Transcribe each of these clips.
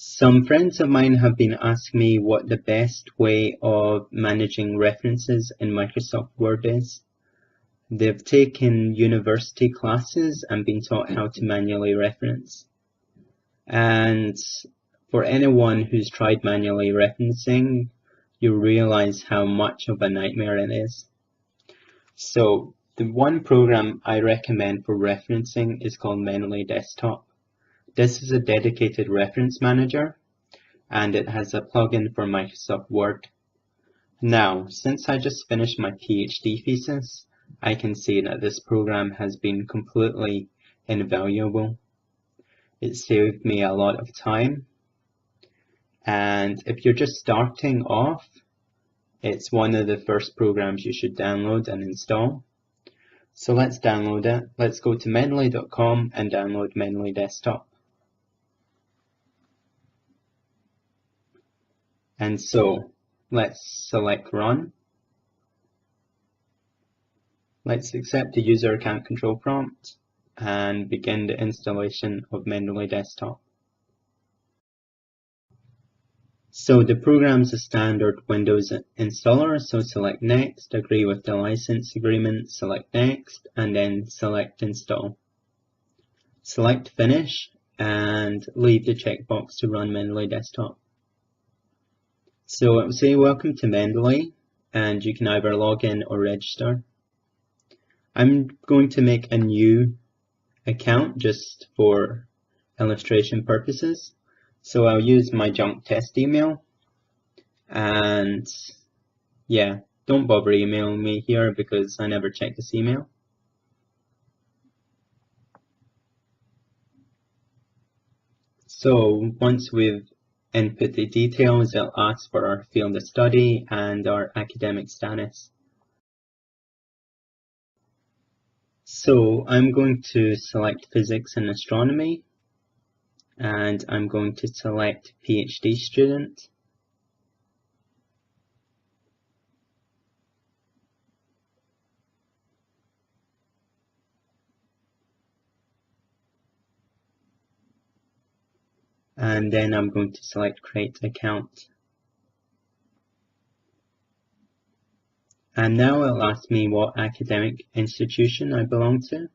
Some friends of mine have been asking me what the best way of managing references in Microsoft Word is. They've taken university classes and been taught how to manually reference. And for anyone who's tried manually referencing, you realize how much of a nightmare it is. So the one program I recommend for referencing is called Mendeley Desktop. This is a dedicated reference manager, and it has a plugin for Microsoft Word. Now, since I just finished my PhD thesis, I can see that this program has been completely invaluable. It saved me a lot of time, and if you're just starting off, it's one of the first programs you should download and install. So let's download it. Let's go to mendeley.com and download Mendeley Desktop. And so let's select Run. Let's accept the user account control prompt and begin the installation of Mendeley Desktop. So the program's a standard Windows installer, so select Next, agree with the license agreement, select Next, and then select Install. Select Finish and leave the checkbox to run Mendeley Desktop. So it will say welcome to Mendeley, and you can either log in or register. I'm going to make a new account just for illustration purposes. So I'll use my junk test email, and yeah, don't bother emailing me here because I never check this email. So once we've input the details, it'll ask for our field of study and our academic status. So I'm going to select physics and astronomy, and I'm going to select PhD student. And then I'm going to select create account. And now it'll ask me what academic institution I belong to.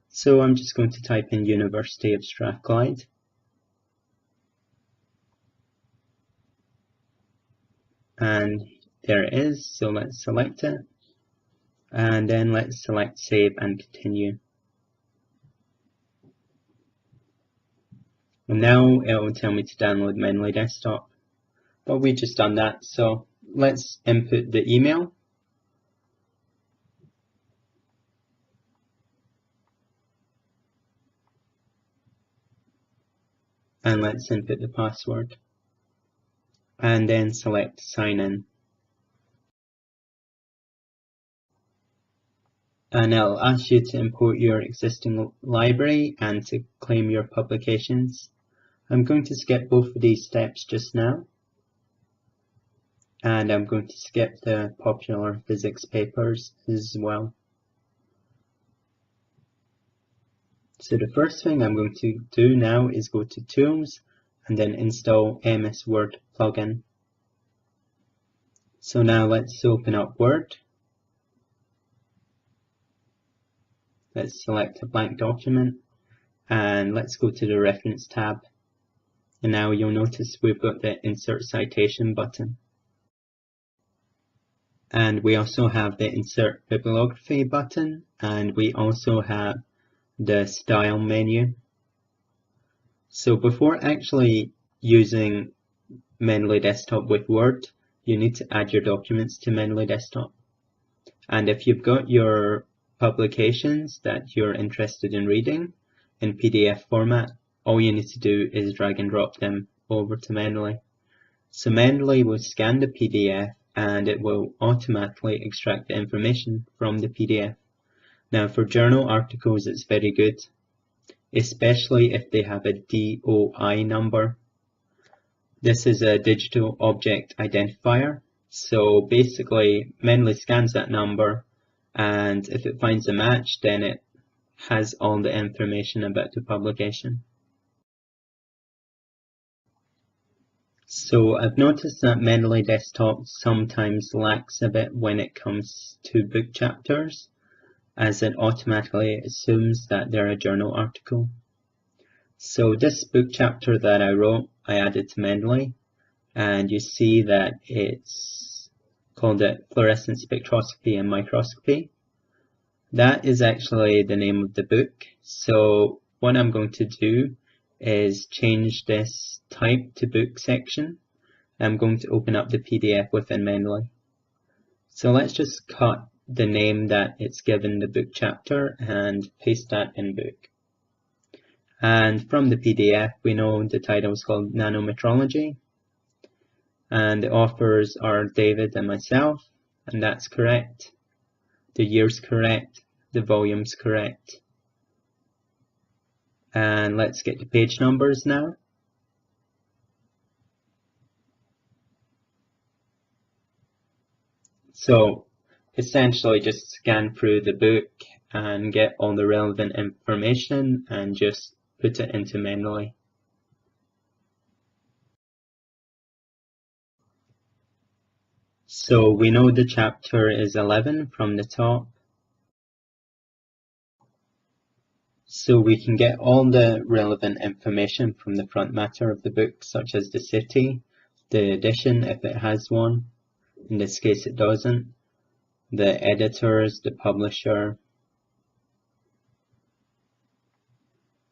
So I'm just going to type in University of Strathclyde. And there it is, so let's select it. And then let's select Save and Continue. And now it will tell me to download Mendeley Desktop. But we just done that, so let's input the email. And let's input the password. And then select Sign In. And it'll ask you to import your existing library and to claim your publications. I'm going to skip both of these steps just now. And I'm going to skip the popular physics papers as well. So the first thing I'm going to do now is go to Tools and then install MS Word plugin. So now let's open up Word. Let's select a blank document and let's go to the Reference tab. And now you'll notice we've got the Insert Citation button. And we also have the Insert Bibliography button, and we also have the Style menu. So before actually using Mendeley Desktop with Word, you need to add your documents to Mendeley Desktop. And if you've got your publications that you're interested in reading in PDF format, all you need to do is drag and drop them over to Mendeley. So Mendeley will scan the PDF and it will automatically extract the information from the PDF. Now for journal articles it's very good, especially if they have a DOI number. This is a digital object identifier. So basically Mendeley scans that number, and if it finds a match, then it has all the information about the publication. So I've noticed that Mendeley Desktop sometimes lacks a bit when it comes to book chapters, as it automatically assumes that they're a journal article. So this book chapter that I wrote, I added to Mendeley, and you see that it's called it Fluorescent Spectroscopy and Microscopy. That is actually the name of the book. So what I'm going to do is change this type to book section. I'm going to open up the PDF within Mendeley. So let's just cut the name that it's given the book chapter and paste that in book. And from the PDF, we know the title is called Nanometrology. And the authors are David and myself, and that's correct. The year's correct, the volume's correct. And let's get to page numbers now. So essentially just scan through the book and get all the relevant information and just put it into Mendeley. So we know the chapter is 11 from the top. So we can get all the relevant information from the front matter of the book, such as the city, the edition if it has one, in this case it doesn't, the editors, the publisher,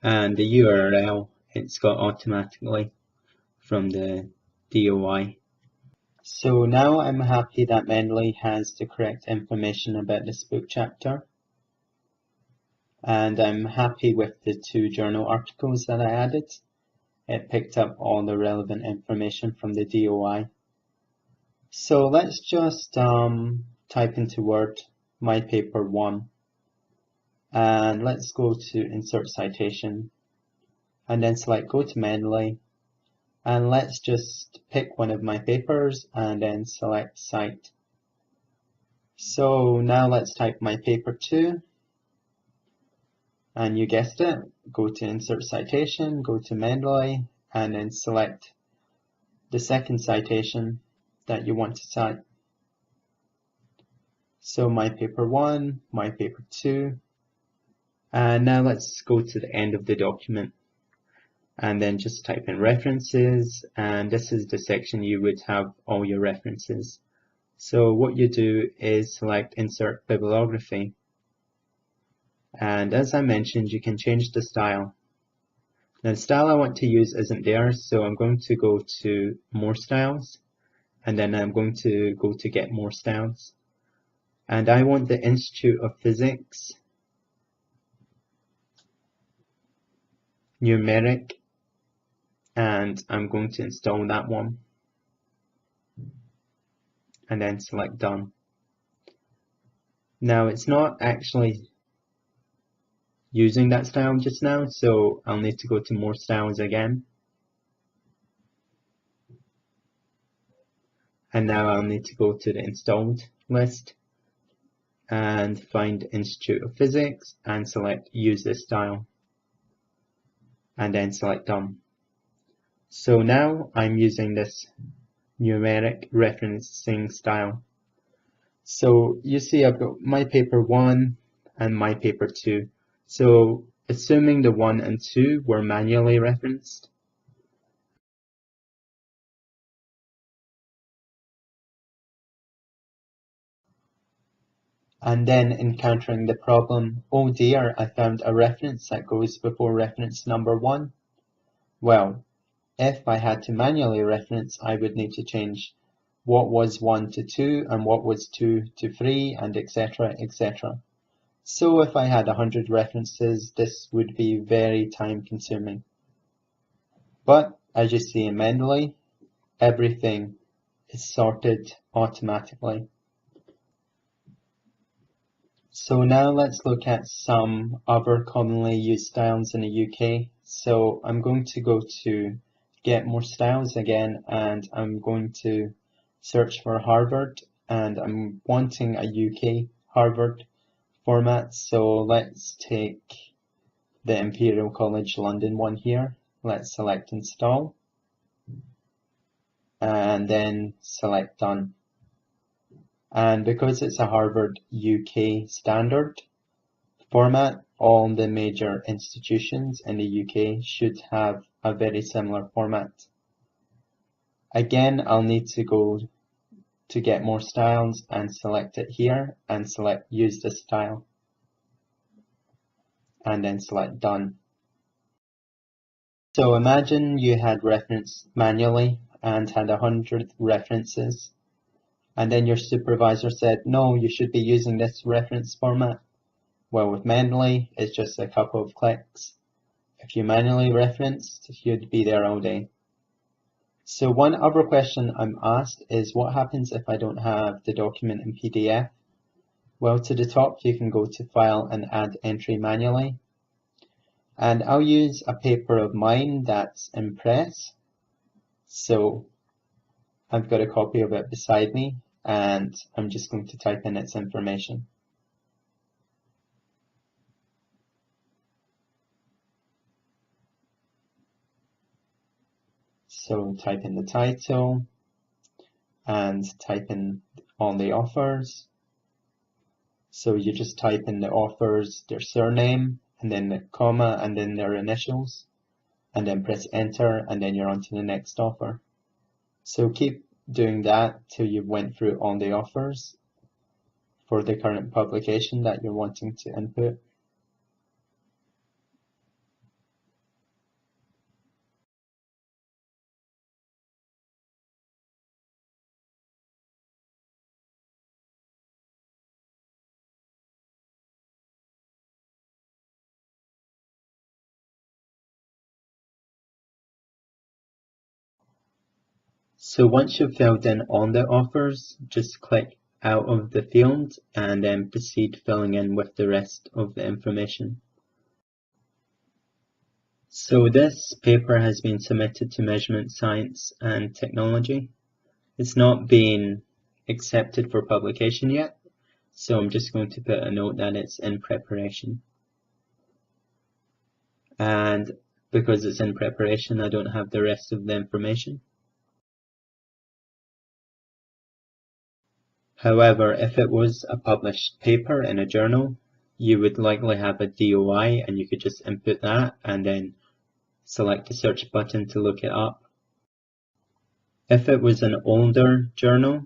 and the URL it's got automatically from the DOI. So now I'm happy that Mendeley has the correct information about this book chapter. And I'm happy with the 2 journal articles that I added. It picked up all the relevant information from the DOI. So let's just type into Word my paper 1. And let's go to Insert Citation. And then select Go to Mendeley. And let's just pick one of my papers and then select Cite. So now let's type my paper 2. And you guessed it, go to Insert Citation, go to Mendeley, and then select the second citation that you want to cite. So my paper 1, my paper 2, and now let's go to the end of the document. And then just type in references, and this is the section you would have all your references. So what you do is select Insert Bibliography. And as I mentioned, you can change the style. Now the style I want to use isn't there, so I'm going to go to More Styles, and then I'm going to go to Get More Styles. And I want the Institute of Physics, Numeric, and I'm going to install that one. And then select Done. Now it's not actually using that style just now, so I'll need to go to More Styles again. And now I'll need to go to the installed list and find Institute of Physics and select Use this style. And then select Done. So now I'm using this numeric referencing style. So you see I've got my paper 1 and my paper 2. So assuming the 1 and 2 were manually referenced, and then encountering the problem, oh dear, I found a reference that goes before reference number 1. Well, if I had to manually reference, I would need to change what was 1 to 2 and what was 2 to 3 and etc, etc. So if I had 100 references, this would be very time consuming. But as you see in Mendeley, everything is sorted automatically. So now let's look at some other commonly used styles in the UK. So I'm going to go to Get More Styles again, and I'm going to search for Harvard, and I'm wanting a UK Harvard format. So let's take the Imperial College London one here. Let's select Install. and then select Done. And because it's a Harvard UK standard format, all the major institutions in the UK should have a very similar format. Again, I'll need to go to get more styles and select it here and select use this style and then select Done. So imagine you had referenced manually and had 100 references, and then your supervisor said, no, you should be using this reference format. Well, with Mendeley, it's just a couple of clicks. If you manually referenced, you'd be there all day. So one other question I'm asked is, what happens if I don't have the document in PDF? Well, to the top, you can go to File and Add Entry Manually. And I'll use a paper of mine that's in press. So I've got a copy of it beside me, and I'm just going to type in its information. So type in the title and type in all the authors. So you just type in the authors, their surname, and then the comma, and then their initials, and then press enter, and then you're on to the next author. So keep doing that till you went through all the authors for the current publication that you're wanting to input. So once you've filled in all the authors, just click out of the field and then proceed filling in with the rest of the information. So this paper has been submitted to Measurement Science and Technology. It's not been accepted for publication yet, so I'm just going to put a note that it's in preparation. And because it's in preparation, I don't have the rest of the information. However, if it was a published paper in a journal, you would likely have a DOI, and you could just input that and then select the search button to look it up. If it was an older journal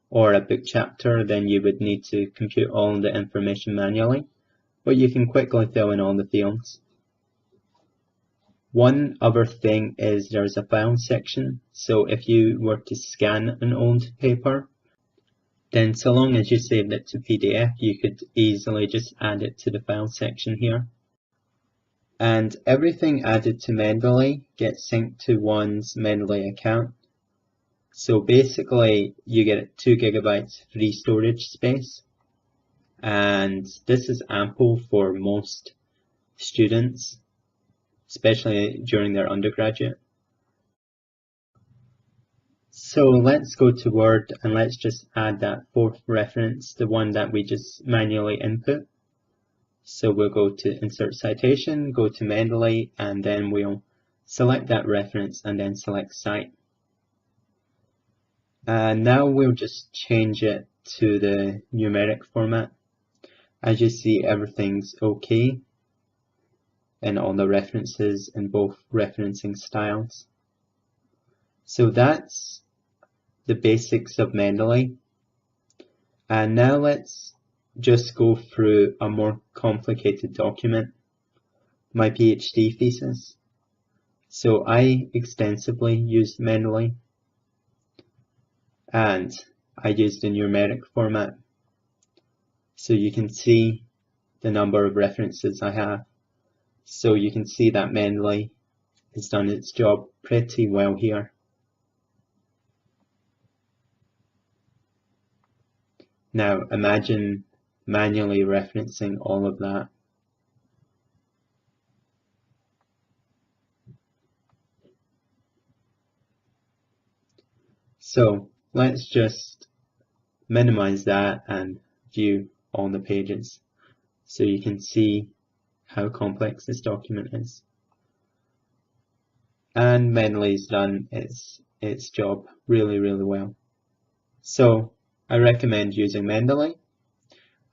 or a book chapter, then you would need to compute all the information manually, but you can quickly fill in all the fields. One other thing is there's a file section, so if you were to scan an old paper, then so long as you saved it to PDF, you could easily just add it to the file section here. And everything added to Mendeley gets synced to one's Mendeley account. So basically you get 2 gigabytes free storage space, and this is ample for most students, especially during their undergraduate. So let's go to Word and let's just add that 4th reference, the one that we just manually input. So we'll go to Insert Citation, go to Mendeley, and then we'll select that reference and then select Cite. And now we'll just change it to the numeric format. As you see, everything's okay in all the references in both referencing styles. So that's the basics of Mendeley. And now let's just go through a more complicated document, my PhD thesis. So I extensively used Mendeley, and I used the numeric format. So you can see the number of references I have. So you can see that Mendeley has done its job pretty well here. Now imagine manually referencing all of that. So let's just minimize that and view all the pages so you can see how complex this document is. And Mendeley's done its its job really, really well. So I recommend using Mendeley,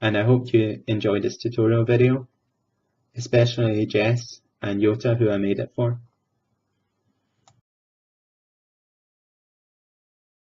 and I hope you enjoyed this tutorial video, especially Jess and Yota, who I made it for.